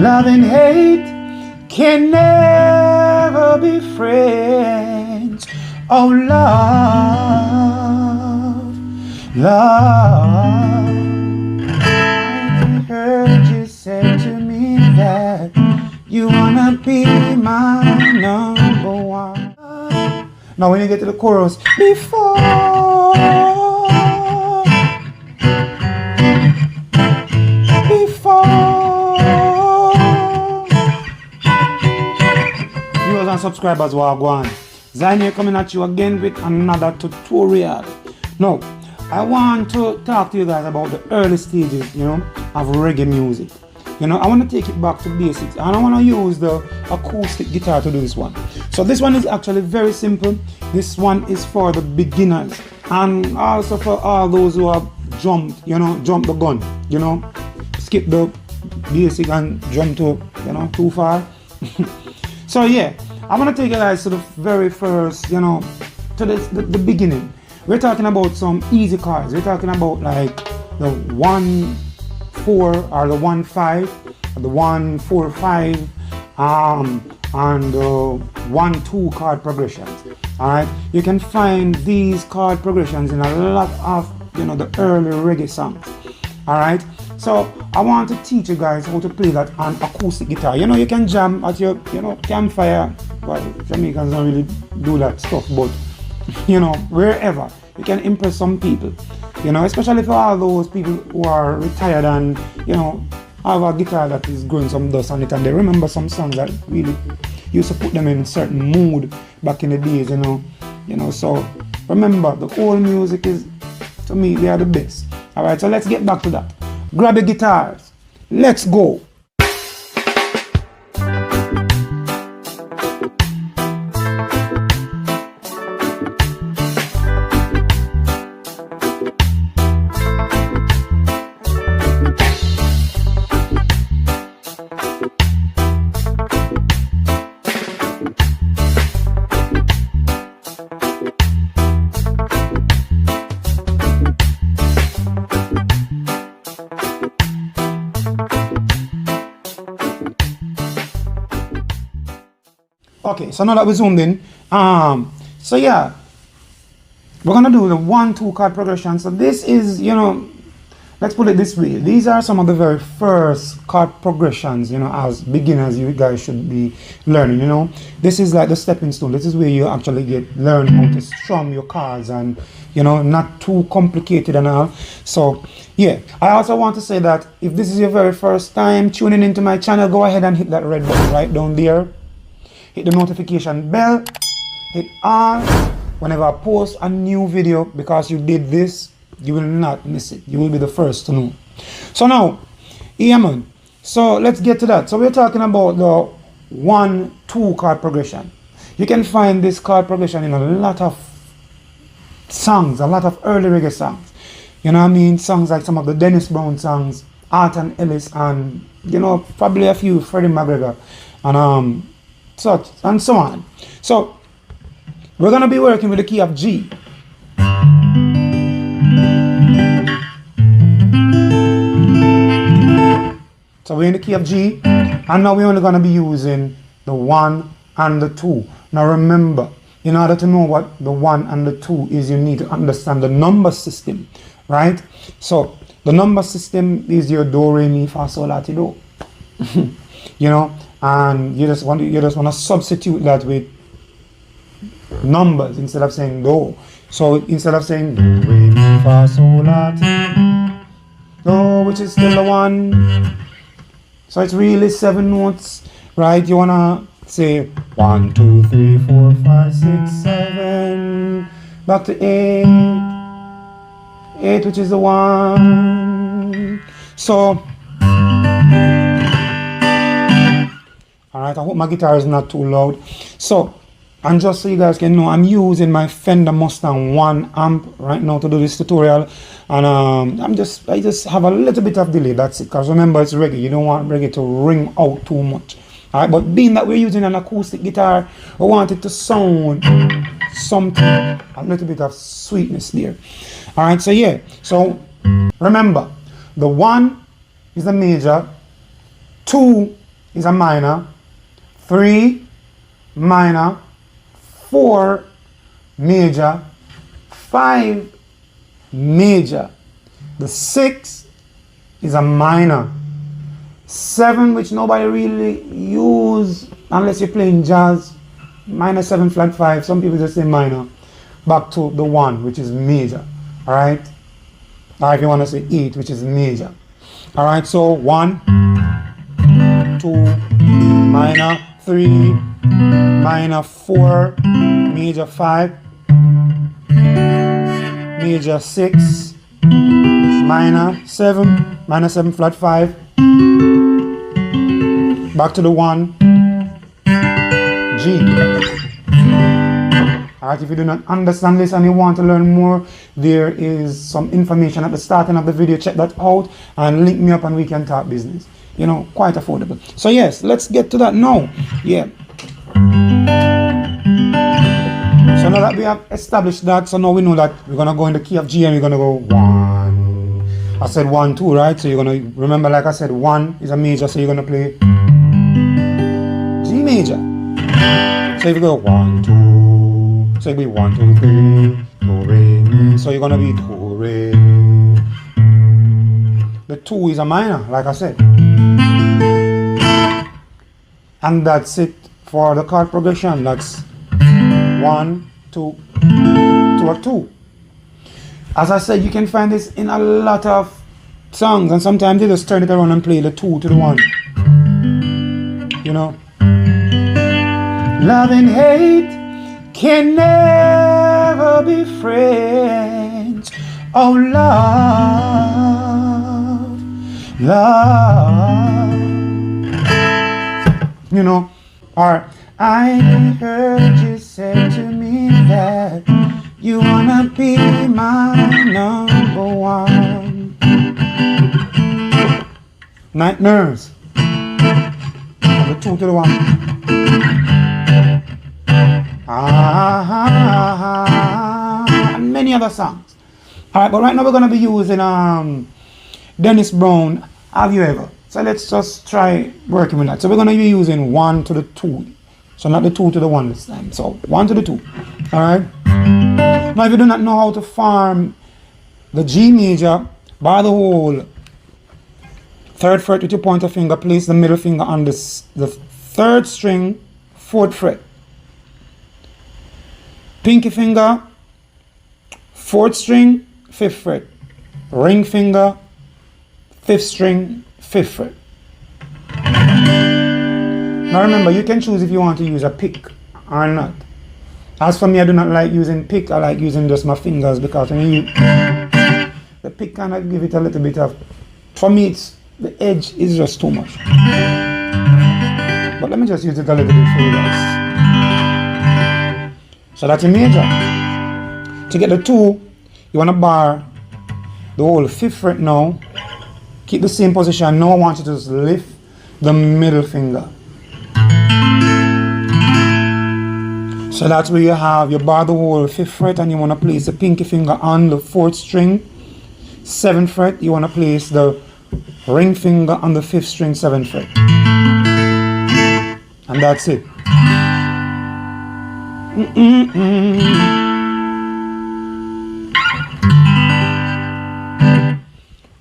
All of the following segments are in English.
Love and hate can never be friends. Oh, love, love. I heard you say to me that you wanna be my number one. Now when you get to the chorus, before viewers and subscribers who are going, Zion here coming at you again with another tutorial. Now I want to talk to you guys about the early stages, of reggae music. I want to take it back to basics, and I want to use the acoustic guitar to do this one. So this one is actually very simple. This one is for the beginners, and also for all those who have jumped the gun, skip the basic and jump to, too far. So yeah, I want to take you guys to the very first, to the beginning. We're talking about some easy chords. We're talking about like the 1-4 or the 1-5, the 1-4-5, and the 1-2 chord progressions. All right, you can find these chord progressions in a lot of the early reggae songs. All right, so I want to teach you guys how to play that on acoustic guitar. You can jam at your campfire. Well, Jamaicans don't really do that stuff, but wherever you can impress some people. Especially for all those people who are retired and have a guitar that is growing some dust on it, and they remember some songs that really used to put them in a certain mood back in the days. So remember, the old music is, to me, they are the best. All right, so let's get back to that. Grab your guitars, let's go. Okay, so now that we zoomed in, so yeah, we're gonna do the 1-2 chord progression. So this is, let's put it this way. These are some of the very first chord progressions, as beginners you guys should be learning. This is like the stepping stone. This is where you actually learn how to strum your chords, and not too complicated and all. So yeah, I also want to say that if this is your very first time tuning into my channel, go ahead and hit that red button right down there. Hit the notification bell, hit on whenever I post a new video, because you did this, you will not miss it. You will be the first to know. So now, yeah man, so let's get to that. So we're talking about the 1-2 chord progression. You can find this chord progression in a lot of songs, a lot of early reggae songs. Songs like some of the Dennis Brown songs, Arthur Ellis, and probably a few Freddie McGregor, and such and so on. So we're going to be working with the key of G. So we're in the key of G, and now we're only going to be using the 1 and the 2. Now remember, in order to know what the 1 and the 2 is, you need to understand the number system, right? So the number system is your do, re, mi, fa, sol, la, ti, do. And you just want to substitute that with numbers instead of saying do. So instead of saying do, re, mi, fa, sol, la, ti, do, which is still the 1. So it's really 7 notes, right? You wanna say 1, 2, 3, 4, 5, 6, 7, back to 8, 8, which is the 1. So alright, I hope my guitar is not too loud. So, and just so you guys can know, I'm using my Fender Mustang 1 amp right now to do this tutorial, and I just have a little bit of delay. That's it, because remember, it's reggae. You don't want reggae to ring out too much. Alright, but being that we're using an acoustic guitar, I want it to sound something, a little bit of sweetness there. Alright, so yeah, so remember, the 1 is the major, 2 is a minor, 3 minor, 4 major, 5 major. The 6 is a minor. 7, which nobody really use unless you're playing jazz, minor 7 flat 5. Some people just say minor. Back to the 1, which is major. Alright? Or if you want to say 8, which is major. Alright, so 1, 2, minor, 3, minor, 4, major 5, major 6, minor 7, minor 7 flat 5, back to the 1, G. Alright, if you do not understand this and you want to learn more, there is some information at the starting of the video. Check that out and link me up and we can talk business. You know, quite affordable. So yes, let's get to that now. Yeah. So now that we have established that, so now we know that we're going to go in the key of G and we're going to go 1. I said 1, 2, right? So you're going to remember, like I said, 1 is a major, so you're going to play G major. So if you go 1, 2, so it'll be 1, 2, 3, do, re, mi. So you're going to be do, re. The 2 is a minor, like I said. And that's it for the chord progression. That's 1, 2, to a 2. As I said, you can find this in a lot of songs, and sometimes they just turn it around and play the 2 to the 1. You know? Love and hate can never be friends. Oh, love, love. You know? Or I heard you say to me that you wanna be my number 1. Night Nurse. The 2 to the 1. And many other songs. Alright, but right now we're gonna be using Dennis Brown, Have You Ever? So let's just try working with that. So we're gonna be using 1 to the 2. So not the 2 to the 1 this time. So 1 to the 2. Alright? Now if you do not know how to form the G major, bar the whole 3rd fret with your pointer finger, place the middle finger on the 3rd string, 4th fret. Pinky finger, 4th string, 5th fret. Ring finger, 5th string, 5th fret. Now remember, you can choose if you want to use a pick or not. As for me, I do not like using pick. I like using just my fingers because when you the pick kind of give it a little bit of, for me, it's the edge is just too much. But let me just use it a little bit for you guys. So that's a major. To get the 2, you want to bar the whole 5th fret now. Keep the same position. Now I want you to just lift the middle finger. So that's where you have, you bar the whole 5th fret and you want to place the pinky finger on the 4th string. 7th fret, you want to place the ring finger on the 5th string, 7th fret. And that's it.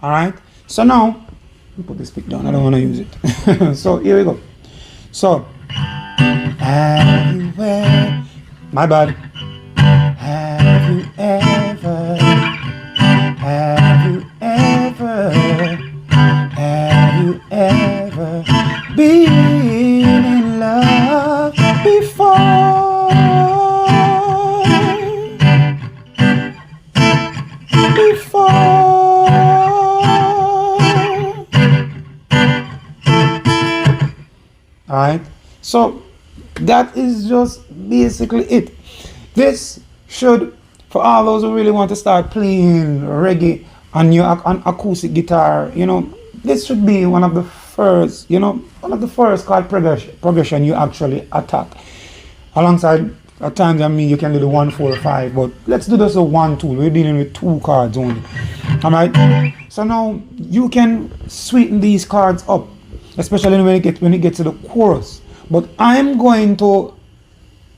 Alright, so now, let me put this pick down, I don't want to use it. So here we go. So, have you ever, my bad. Have you ever, have you ever, have you ever been in love before? Alright, so that is just basically it. This should, for all those who really want to start playing reggae on your acoustic guitar, you know, this should be one of the first, you know, one of the first chord progression you actually attack. Alongside, at times, I mean, you can do the 1, 4, 5, but let's do just a 1, 2. We're dealing with 2 chords only. Alright, so now you can sweeten these chords up. especially when it gets to the chorus. But I'm going to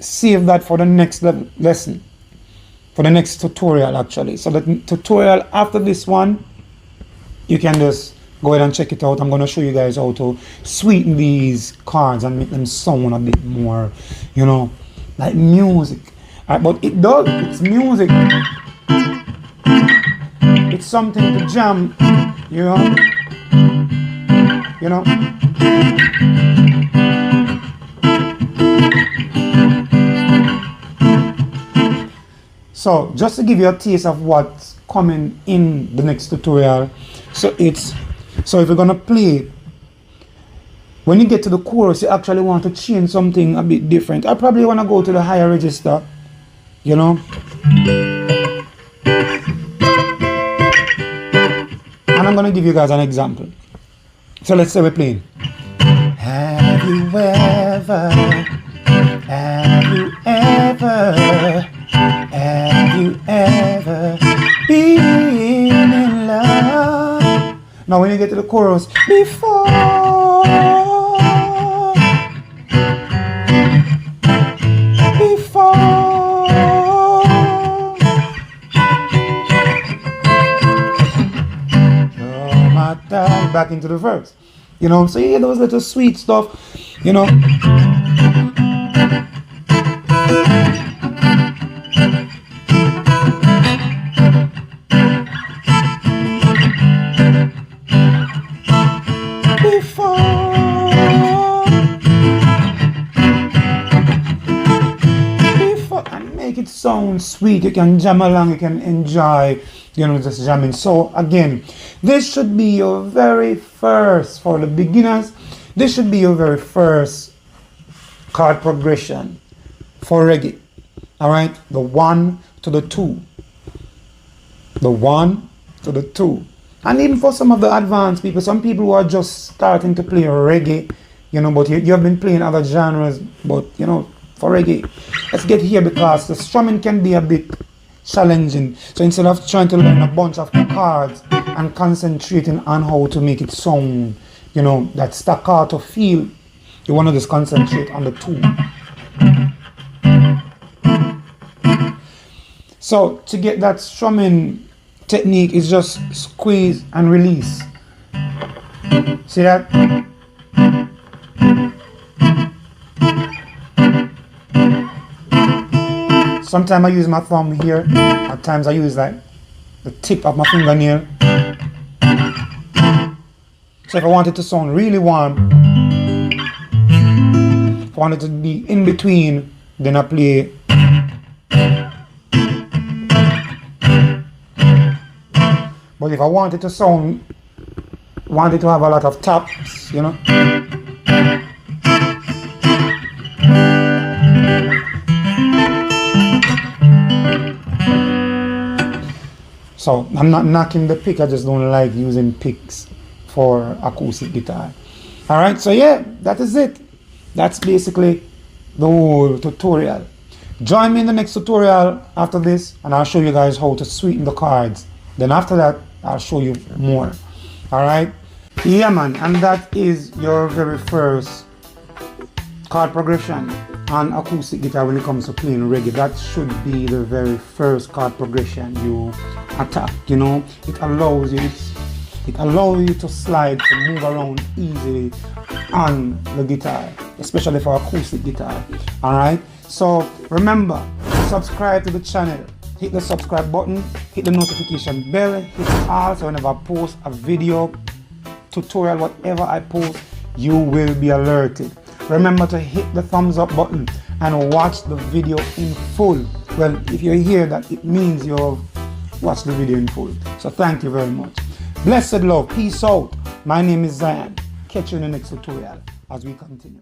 save that for the next lesson, for the next tutorial actually. So the tutorial after this one, you can just go ahead and check it out. I'm going to show you guys how to sweeten these chords and make them sound a bit more, you know, like music. But it does, it's music. It's something to jam, you know. You know. So just to give you a taste of what's coming in the next tutorial. So if you're gonna play, when you get to the chorus, you actually want to change something a bit different. I probably want to go to the higher register, you know. And I'm gonna give you guys an example. So let's say we're playing. Have you ever been in love? Now when you get to the chorus, before you're my dad, back into the verse. You know, so you hear those little sweet stuff, you know. And make it sound sweet. You can jam along, you can enjoy, you know, just jamming. So again, this should be your very first, for the beginners, this should be your very first chord progression for reggae. All right, the 1 to the 2, the 1 to the 2. And even for some of the advanced people, some people who are just starting to play reggae, you know, but you have been playing other genres, but you know, for reggae, let's get here because the strumming can be a bit challenging. So instead of trying to learn a bunch of chords and concentrating on how to make it sound, you know, that staccato feel, you want to just concentrate on the 2. So to get that strumming technique is just squeeze and release. See that? Sometimes I use my thumb here, at times I use like the tip of my fingernail. So if I want it to sound really warm, if I want it to be in between, then I play. But if I want it to sound, want it to have a lot of taps, you know. So I'm not knocking the pick, I just don't like using picks for acoustic guitar. Alright, so yeah, that is it. That's basically the whole tutorial. Join me in the next tutorial after this and I'll show you guys how to sweeten the chords. Then after that, I'll show you more. Alright? Yeah man, and that is your very first chord progression on acoustic guitar when it comes to playing reggae. That should be the very first chord progression you attack, you know. It allows you to slide, to move around easily on the guitar, especially for acoustic guitar. Alright? So remember, subscribe to the channel. Hit the subscribe button, hit the notification bell, hit all so whenever I post a video, tutorial, whatever I post, you will be alerted. Remember to hit the thumbs up button and watch the video in full. Well, if you're here, that it means you've watched the video in full. So thank you very much. Blessed love, peace out. My name is Zion. Catch you in the next tutorial as we continue.